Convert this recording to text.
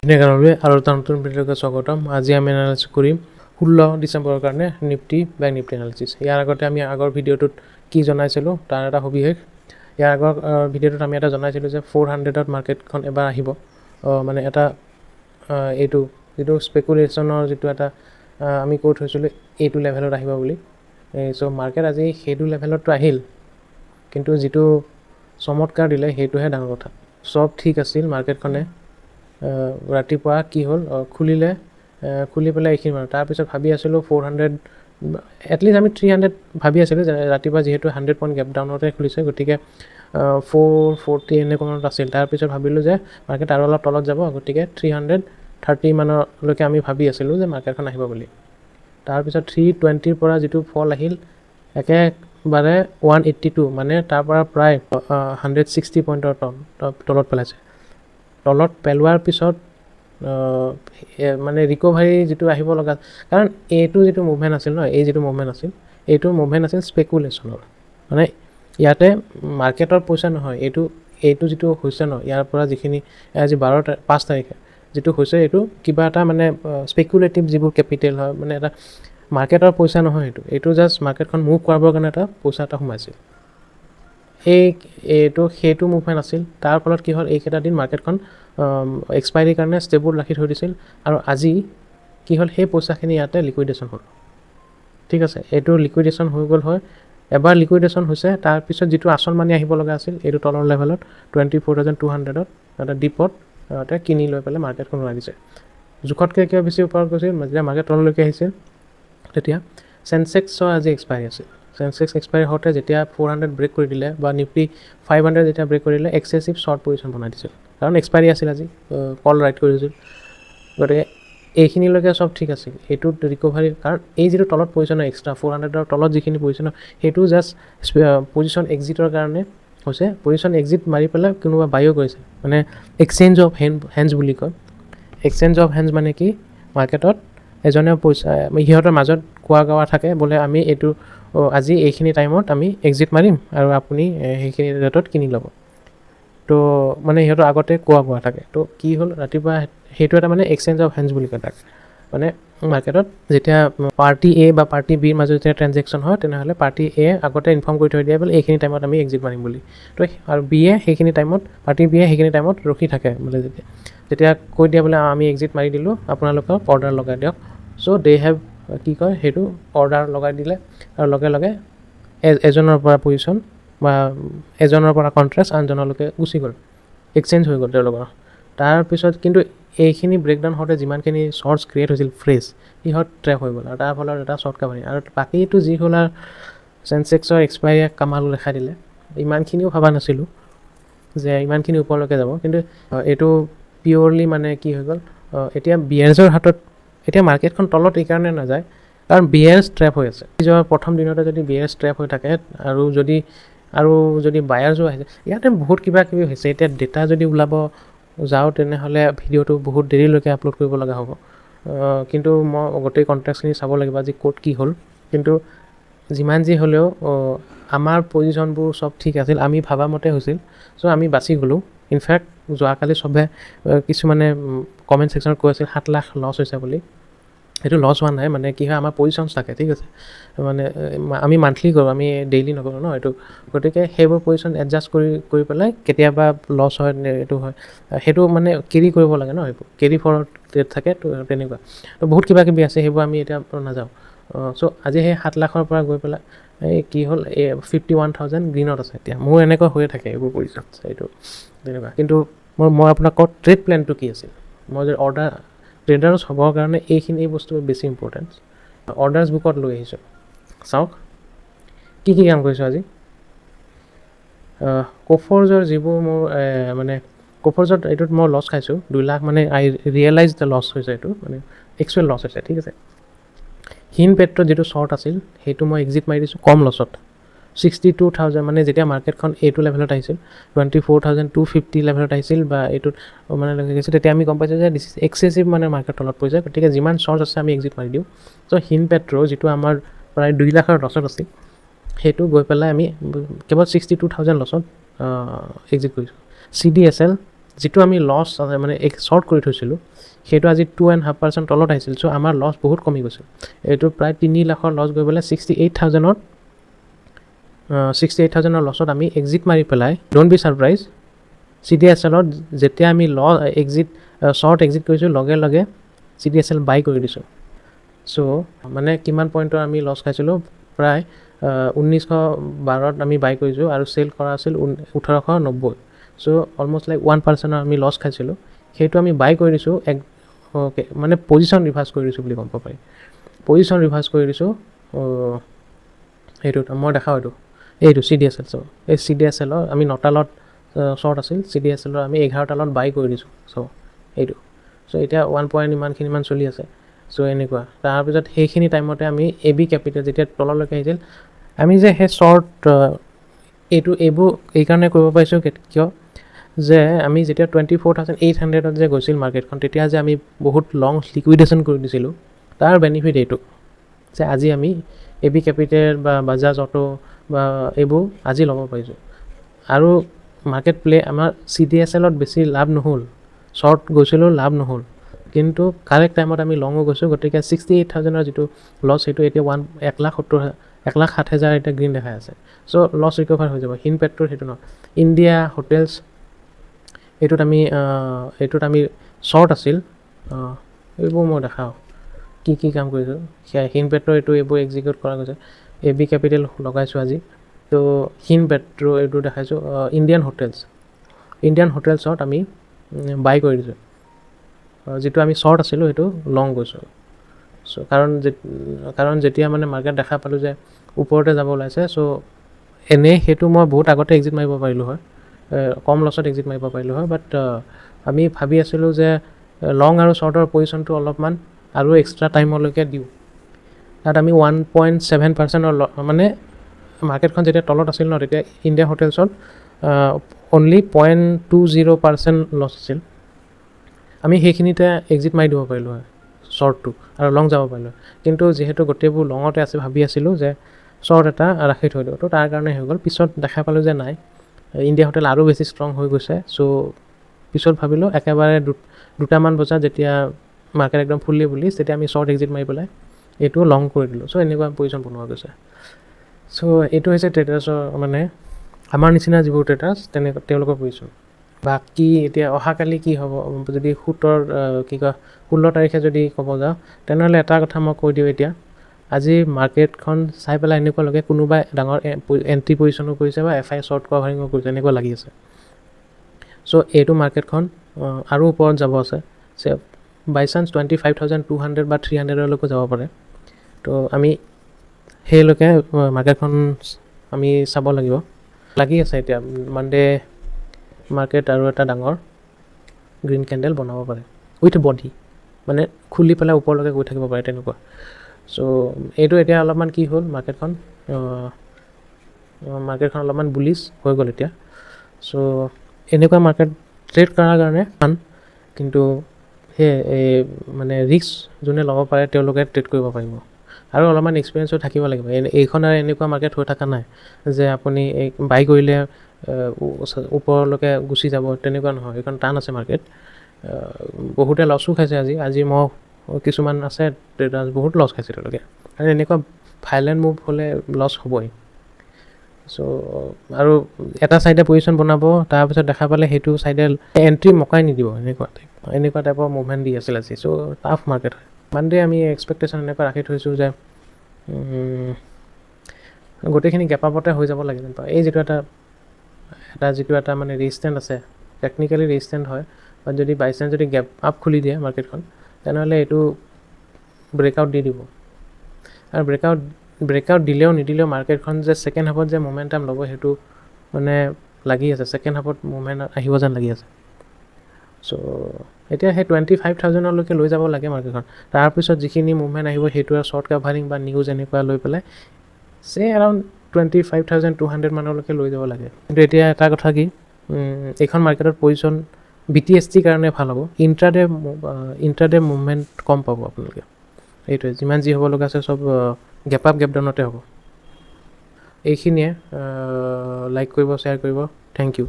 আৰু এটা নতুন ভিডিঅ'লৈ স্বাগতম। আজি আমি এনালাইচিছ কৰিম 16 ডিচেম্বৰৰ কাৰণে নিফটি বেংক নিফটি এনালাইচিছ। ইয়াৰ আগতে আমি আগৰ ভিডিঅ'টোত কি জনাইছিলোঁ তাৰ এটা সবিশেষ। ইয়াৰ আগৰ ভিডিঅ'টোত আমি এটা জনাইছিলোঁ যে 400ত মাৰ্কেটখন এবাৰ আহিব, মানে এটা এইটো যিটো স্পেকুলেশ্যনৰ যিটো এটা আমি কৈ থৈছিলোঁ এইটো লেভেলত আহিব বুলি। চ' মাৰ্কেট আজি সেইটো লেভেলততো আহিল, কিন্তু যিটো চমৎকাৰ দিলে সেইটোহে ডাঙৰ কথা। চব ঠিক আছিল, মাৰ্কেটখনে ৰাতিপুৱা কি হ'ল খুলি পেলাই এইখিনি মানুহ তাৰপিছত ভাবি আছিলোঁ 400 এটলিষ্ট আমি 300 ভাবি আছিলোঁ যে ৰাতিপুৱা যিহেতু 100 পইণ্ট গেপ ডাউনতে খুলিছে, গতিকে 440 এনেকুৱাত আছিল। তাৰপিছত ভাবিলোঁ যে মাৰ্কেট আৰু অলপ তলত যাব, গতিকে 330 মানলৈকে আমি ভাবি আছিলোঁ যে মাৰ্কেটখন আহিব বুলি। তাৰপিছত 320ৰ পৰা যিটো ফল আহিল একেবাৰে 182, মানে তাৰ পৰা প্ৰায় 160 পইণ্টৰ তলত পেলাইছে। তলত পেলোৱাৰ পিছত মানে ৰিকভাৰী যিটো আহিব লগা, কাৰণ এইটো যিটো মুভমেণ্ট আছিল ন, এই যিটো মুভমেণ্ট আছিল এইটো মুভমেণ্ট আছিল স্পেকুলেশ্যনৰ। মানে ইয়াতে মাৰ্কেটৰ পইচা নহয়, এইটো যিটো হৈছে ন, ইয়াৰ পৰা যিখিনি আজি 5 তাৰিখে যিটো হৈছে এইটো কিবা এটা মানে স্পেকুলেটিভ যিবোৰ কেপিটেল হয়, মানে এটা মাৰ্কেটৰ পইচা নহয়, এইটো জাষ্ট মাৰ্কেটখন মুভ কৰাবৰ কাৰণে এটা পইচা এটা সোমাইছিল। সেইটো মুভমেণ্ট আছিল। তাৰ ফলত কি হ'ল, এইকেইটা দিন মাৰ্কেটখন এক্সপাইৰীৰ কাৰণে ষ্টেবল ৰাখি থৈ দিছিল, আৰু আজি কি হ'ল সেই পইচাখিনি ইয়াতে লিকুইডেশ্যন হ'ল। ঠিক আছে, এইটো লিকুইডেশ্যন হৈ গ'ল হয়, এবাৰ লিকুইডেশ্যন হৈছে। তাৰপিছত যিটো আচল মানি আহিব লগা আছিল এইটো তলৰ লেভেলত 24,200ত এটা ডিপত কিনি লৈ পেলাই মাৰ্কেটখন ওলাই দিছে। জোখতকৈ কিয় বেছি ওপৰত গৈছিল, যেতিয়া মাৰ্কেট তললৈকে আহিছিল তেতিয়া চেনচেক্সৰ আজি এক্সপাইৰী আছিল। চেনচেক্স এক্সপাইৰী হওঁতে যেতিয়া 400 ব্ৰেক কৰি দিলে বা নিফটি 500 যেতিয়া ব্ৰেক কৰি দিলে, এক্সেচিভ শ্বৰ্ট পজিশ্যন বনাই দিছিল, কাৰণ এক্সপাইৰী আছিল আজি, কল ৰাইট কৰিছিল। গতিকে এইখিনিলৈকে চব ঠিক আছিল। এইটোত ৰিকভাৰী, কাৰণ এই যিটো তলত পজিশ্যন এক্সট্ৰা 400ৰ তলত যিখিনি পজিশ্যন সেইটো জাষ্ট পজিশ্যন এক্সিটৰ কাৰণে হৈছে। পজিশ্যন এক্সিট মাৰি পেলাই কোনোবা বাইও কৰিছে, মানে এক্সচেঞ্জ অফ হেণ্ডছ বুলি কয়। এক্সচেঞ্জ অফ হেণ্ডছ মানে কি, মাৰ্কেটত এজনে পইচা সিহঁতৰ মাজত কোৱা থাকে বোলে আমি এইটো আজি এইখিনি টাইমত আমি এক্সিট মাৰিম আৰু আপুনি সেইখিনি ৰেটত কিনি ল'ব। তো মানে সিহঁতৰ আগতে কোৱা থাকে। তো কি হ'ল, ৰাতিপুৱা সেইটো এটা মানে এক্সচেঞ্জ অফ হেণ্ডছ বুলি কয় তাক। মানে মাৰ্কেটত যেতিয়া পাৰ্টি এ বা পাৰ্টি বিৰ মাজত যেতিয়া ট্ৰেনজেকশ্যন হয়, তেনেহ'লে পাৰ্টি এ আগতে ইনফৰ্ম কৰি থৈ দিয়ে বোলে এইখিনি টাইমত আমি এক্সিট মাৰিম বুলি। তো আৰু পাৰ্টি বিয়ে সেইখিনি টাইমত ৰখি থাকে, বোলে যেতিয়া কৈ দিয়ে বোলে আমি এক্সিট মাৰি দিলোঁ, আপোনালোকক অৰ্ডাৰ লগাই দিয়ক। চ' দে হেভ কি কয় সেইটো অৰ্ডাৰ লগাই দিলে, আৰু লগে লগে এজনৰ পৰা পজিশ্যন বা এজনৰ পৰা কণ্ট্ৰেক্ট আনজনলৈকে গুচি গ'ল, এক্সচেঞ্জ হৈ গ'ল তেওঁলোকৰ। তাৰপিছত কিন্তু এইখিনি ব্ৰেকডাউন হওঁতে যিমানখিনি শ্বৰ্টছ ক্ৰিয়েট হৈছিল ফ্ৰেছ, সিহঁত ট্ৰেপ হৈ গ'ল, আৰু তাৰ ফলত এটা শ্বৰ্ট কাভাৰী। আৰু বাকীটো যি হ'ল আৰু চেনচেক্সৰ এক্সপাইৰীয়ে কামাল দেখাই দিলে। ইমানখিনিও ভবা নাছিলোঁ যে ইমানখিনি ওপৰলৈকে যাব, কিন্তু এইটো পিয়'ৰলি মানে কি হৈ গ'ল, এতিয়া বিয়াৰ্ছৰ হাতত এতিয়া মাৰ্কেটখন তলত এইকাৰণে নাযায় কাৰণ বিয়াৰ্ছ ট্ৰেপ হৈ আছে। যোৱা প্ৰথম দিনতে যদি বিয়াৰ্ছ ট্ৰেপ হৈ থাকে আৰু যদি বায়াৰ্ছো আহিছে, ইয়াতে বহুত কিবা কিবি হৈছে। এতিয়া ডেটা যদি ওলাব যাওঁ তেনেহ'লে ভিডিঅ'টো বহুত দেৰিলৈকে আপলোড কৰিব লগা হ'ব, কিন্তু মই গোটেই কণ্টেক্সটখিনি চাব লাগিব আজি ক'ত কি হ'ল। কিন্তু যিমান যি হ'লেও আমাৰ পজিশ্যনবোৰ চব ঠিক আছিল, আমি ভাবা মতে হৈছিল। চ' আমি বাচি গ'লোঁ। ইনফেক্ট যোৱাকালি চবে কিছুমানে কমেণ্ট ছেকশ্যনত কৈ আছিল 7 লাখ লছ হৈছে বুলি। সেইটো লছ হোৱা নাই, মানে কি হয় আমাৰ পজিশ্যনছ থাকে, ঠিক আছে, মানে আমি মান্থলি কৰোঁ, আমি ডেইলি নকৰোঁ ন এইটো। গতিকে সেইবোৰ পজিশ্যন এডজাষ্ট কৰি পেলাই কেতিয়াবা লছ হয়, এইটো হয়, সেইটো মানে কেৰি কৰিব লাগে ন, সেইবোৰ কেৰি ফৰৱাৰ্ড ট্ৰেড থাকে। তো তেনেকুৱা তো বহুত কিবা কিবি আছে, সেইবোৰ আমি এতিয়া নাযাওঁ। চ' আজি সেই 7 লাখৰ পৰা গৈ পেলাই এই কি হ'ল, 51,000 গ্ৰীণত আছে। এতিয়া মোৰ এনেকুৱা হৈয়ে থাকে এইবোৰ পজিশ্যন, এইটো তেনেকুৱা। কিন্তু মই আপোনাক কওঁ ট্ৰেড প্লেনটো কি আছিল। মই যদি ট্ৰেডাৰ্ছ হ'বৰ কাৰণে এই বস্তু বেছি ইম্পৰ্টেণ্ট। অৰ্ডাৰ্ছ বুকত লৈ আহিছোঁ, চাওক কি কাম কৰিছোঁ আজি। কোফৰ্জৰ যিবোৰ মোৰ মানে কোফৰ্জত এইটোত মই লছ খাইছোঁ 2 লাখ, মানে আই ৰিয়েলাইজ দ্য লছ হৈছে, এইটো মানে এক্সুৱেল লছ হৈছে, ঠিক আছে। হিন পেট্ৰত যিটো শ্বৰ্ট আছিল সেইটো মই এক্সিট মাৰি দিছোঁ কম লছত, 62,000, মানে যেতিয়া মাৰ্কেটখন এইটো লেভেলত আহিছিল 24,250 লেভেলত আহিছিল বা এইটোত মানে গৈছিল, তেতিয়া আমি গম পাইছোঁ যে দিছ ইজ এক্সেচিভ, মানে মাৰ্কেট তলত পৰিছে। গতিকে যিমান শ্বৰ্টছ আছে আমি এক্সিট মাৰি দিওঁ। চ' হিন পেট্ৰ যিটো আমাৰ প্ৰায় 2 লাখৰ লছত আছিল, সেইটো গৈ পেলাই আমি কেৱল 62,000 লছত এক্সিট কৰিছোঁ। CDSL যিটো আমি লছ মানে শ্বৰ্ট কৰি থৈছিলোঁ সেইটো আজি 2.5% তলত আহিছিল চ' আমাৰ লছ বহুত কমি গৈছিল এইটো প্ৰায় 3 লাখৰ লছ গৈ পেলাই 68,000 লছত আমি এক্সিট মাৰি পেলাই ডোণ্ট বি ছাৰপ্ৰাইজ CDSLত যেতিয়া আমি শ্বৰ্ট এক্সিট কৰিছোঁ লগে লগে CDSL বাই কৰি দিছোঁ চ' মানে কিমান পইণ্টৰ আমি লছ খাইছিলোঁ প্ৰায় 1912ত আমি বাই কৰিছোঁ আৰু চেল কৰা আছিল 1890 চ' অলমষ্ট লাইক 1%ৰ আমি লছ খাইছিলোঁ সেইটো আমি বাই কৰি দিছোঁ মানে পজিশ্যন ৰিভাৰ্চ কৰি দিছোঁ বুলি গম পাব পাৰি পজিশ্যন ৰিভাৰ্চ কৰি দিছোঁ এইটোত মই দেখাওঁ এইটো CDSL চ' এই CDSLৰ আমি 9টা লট শ্বৰ্ট আছিল CDSLৰ আমি 11টা লট বাই কৰি দিছোঁ চ' এইটো চ' এতিয়া 1 পইণ্ট ইমানখিনিমান চলি আছে চ' এনেকুৱা তাৰপিছত সেইখিনি টাইমতে আমি AB কেপিটেল যেতিয়া তললৈকে আহিছিল আমি যে সেই শ্বৰ্ট এইবোৰ এইকাৰণে কৰিব পাৰিছোঁ কিয় যে আমি যেতিয়া 24,800ত যে গৈছিল মাৰ্কেটখন তেতিয়া যে আমি বহুত লং লিকুইডেশ্যন কৰি দিছিলোঁ তাৰ বেনিফিট এইটো যে আজি আমি AB কেপিটেল বা বাজাজ অটো বা এইবোৰ আজি ল'ব পাৰিছোঁ আৰু মাৰ্কেট আমাৰ CDSLত বেছি লাভ নহ'ল শ্বৰ্ট গৈছিলোঁ লাভ নহ'ল কিন্তু কাৰেক্ট টাইমত আমি লঙো গৈছোঁ গতিকে 68,000ৰ যিটো লছ সেইটো এতিয়া 1,60,000 এতিয়া গ্ৰীণ দেখাই আছে চ' লছ ৰিকভাৰ হৈ যাব হিন পেট্ৰল সেইটো নহয় ইণ্ডিয়া হোটেলছ এইটোত আমি শ্বৰ্ট আছিল এইবোৰ মই দেখাওঁ কি কাম কৰিছোঁ সেয়া হিন পেট্ৰ এইবোৰ এক্সিকিউট কৰা গৈছে AB কেপিটেল লগাইছোঁ আজি তো হিন পেট্ৰ এইটো দেখাইছোঁ ইণ্ডিয়ান হোটেলছত আমি বাই কৰি দিছোঁ যিটো আমি শ্বৰ্ট আছিলোঁ সেইটো লং গৈছোঁ চ' কাৰণ যেতিয়া মানে মাৰ্কেট দেখা পালোঁ যে ওপৰতে যাব ওলাইছে চ' এনেই সেইটো মই বহুত আগতে এক্সিট মাৰিব পাৰিলোঁ হয় কম লছত এক্সিট মাৰিব পাৰিলোঁ হয় বাট আমি ভাবি আছিলোঁ যে লং আৰু শ্বৰ্টৰ পজিশ্যনটো অলপমান আৰু এক্সট্ৰা টাইমলৈকে দিওঁ তাত আমি 1.7%ৰ মানে মাৰ্কেটখন যেতিয়া তলত আছিল ন তেতিয়া ইণ্ডিয়া হোটেলছত অনলি 0.20% লছ আছিল আমি সেইখিনিতে এক্সিট মাৰি দিব পাৰিলোঁ হয় শ্বৰ্টটো আৰু লং যাব পাৰিলোঁ কিন্তু যিহেতু গোটেইবোৰ লঙতে আছে ভাবি আছিলোঁ যে শ্বৰ্ট এটা ৰাখি থৈ দিওঁ তো তাৰ কাৰণে হৈ গ'ল পিছত দেখা পালোঁ যে নাই ইণ্ডিয়া হোটেল আৰু বেছি ষ্ট্ৰং হৈ গৈছে চ' পিছত ভাবিলোঁ একেবাৰে 2টামান বজাত যেতিয়া মাৰ্কেট একদম ফুল্লি বুলি তেতিয়া আমি শ্বৰ্ট এক্সিট মাৰি পেলাই এইটো লং কৰি দিলোঁ চ' এনেকুৱা পজিশ্যন বনোৱা গৈছে চ' এইটো হৈছে ট্ৰেডাৰ্ছৰ মানে আমাৰ নিচিনা যিবোৰ ট্ৰেডাৰ্ছ তেওঁলোকৰ পজিশ্যন বাকী এতিয়া অহাকালি কি হ'ব যদি 16 তাৰিখে যদি ক'ব যাওঁ তেনেহ'লে এটা কথা মই কৈ দিওঁ এতিয়া আজি মাৰ্কেটখন চাই পেলাই এনেকুৱা লাগে কোনোবাই ডাঙৰ এণ্ট্ৰি পজিশ্যনো কৰিছে বা FI শ্বৰ্ট কভাৰিঙো কৰিছে এনেকুৱা লাগি আছে চ' এইটো মাৰ্কেটখন আৰু ওপৰত যাব আছে বাই চান্স 25,200 বা 300লৈকে যাব পাৰে তো আমি সেইলৈকে মাৰ্কেটখন আমি চাব লাগিব লাগি আছে এতিয়া মানডে মাৰ্কেট আৰু এটা ডাঙৰ গ্ৰীণ কেণ্ডেল বনাব পাৰে উইথ বডি মানে খুলি পেলাই ওপৰলৈকে গৈ থাকিব পাৰে তেনেকুৱা চ' এইটো এতিয়া অলপমান কি হ'ল মাৰ্কেটখন অলপমান বুলিছ হৈ গ'ল এতিয়া চ' এনেকুৱা মাৰ্কেট ট্ৰেড কৰাৰ কাৰণে কিন্তু সেই মানে ৰিস্ক যোনে ল'ব পাৰে তেওঁলোকে ট্ৰেড কৰিব পাৰিব আৰু অলপমান এক্সপিৰিয়েঞ্চো থাকিব লাগিব এইখন আৰু এনেকুৱা মাৰ্কেট হৈ থকা নাই যে আপুনি বাই কৰিলে ওপৰলৈকে গুচি যাব তেনেকুৱা নহয় এইখন টান আছে মাৰ্কেট বহুতে লছো খাইছে আজি মই কিছুমান আছে ট্ৰেডাৰ্ছ বহুত লছ খাইছে তেওঁলোকে আৰু এনেকুৱা ভাইলেণ্ট মুভ হ'লে লছ হ'বই চ' আৰু এটা ছাইডে পজিশ্যন বনাব তাৰপিছত দেখা পালে সেইটো ছাইডে এণ্ট্ৰি মকাই নিদিব এনেকুৱা টাইপৰ মুভমেণ্ট দি আছিল আজি চ' টাফ মাৰ্কেট হয় মানডে আমি এক্সপেক্টেশ্যন এনেকুৱা ৰাখি থৈছোঁ যে গোটেইখিনি গেপ আপতে হৈ যাব লাগে যেন পাওঁ এই যিটো এটা মানে ৰেজিষ্টেণ্ট আছে টেকনিকেলি ৰেজিষ্টেণ্ট হয় বাট যদি বাই চান্স যদি গেপ আপ খুলি দিয়ে মাৰ্কেটখন তেনেহ'লে এইটো ব্ৰেকআউট দি দিব আৰু ব্ৰেকআউট দিলেও নিদিলেও মাৰ্কেটখন যে ছেকেণ্ড হাফত যে মোমেণ্টাম ল'ব সেইটো মানে লাগি আছে ছেকেণ্ড হাফত মুভমেণ্ট আহিব যেন লাগি আছে চ' এতিয়া সেই 25,000লৈকে লৈ যাব লাগে মাৰ্কেটখন তাৰপিছত যিখিনি মুভমেণ্ট আহিব সেইটো আৰু শ্বৰ্ট কাভাৰিং বা নিউজ এনেকুৱা লৈ পেলাই এৰাউণ্ড 25,200 মানলৈকে লৈ যাব লাগে কিন্তু এতিয়া এটা কথা কি এইখন মাৰ্কেটত পজিশ্যন BTST কাৰণে ভাল হ'ব ইণ্ট্ৰাডে মুভমেণ্ট কম পাব আপোনালোকে এইটোৱে যিমান যি হ'ব লগা আছে চব গেপ আপ গেপ ডাউনতে হ'ব এইখিনিয়ে লাইক কৰিব শ্বেয়াৰ কৰিব থেংক ইউ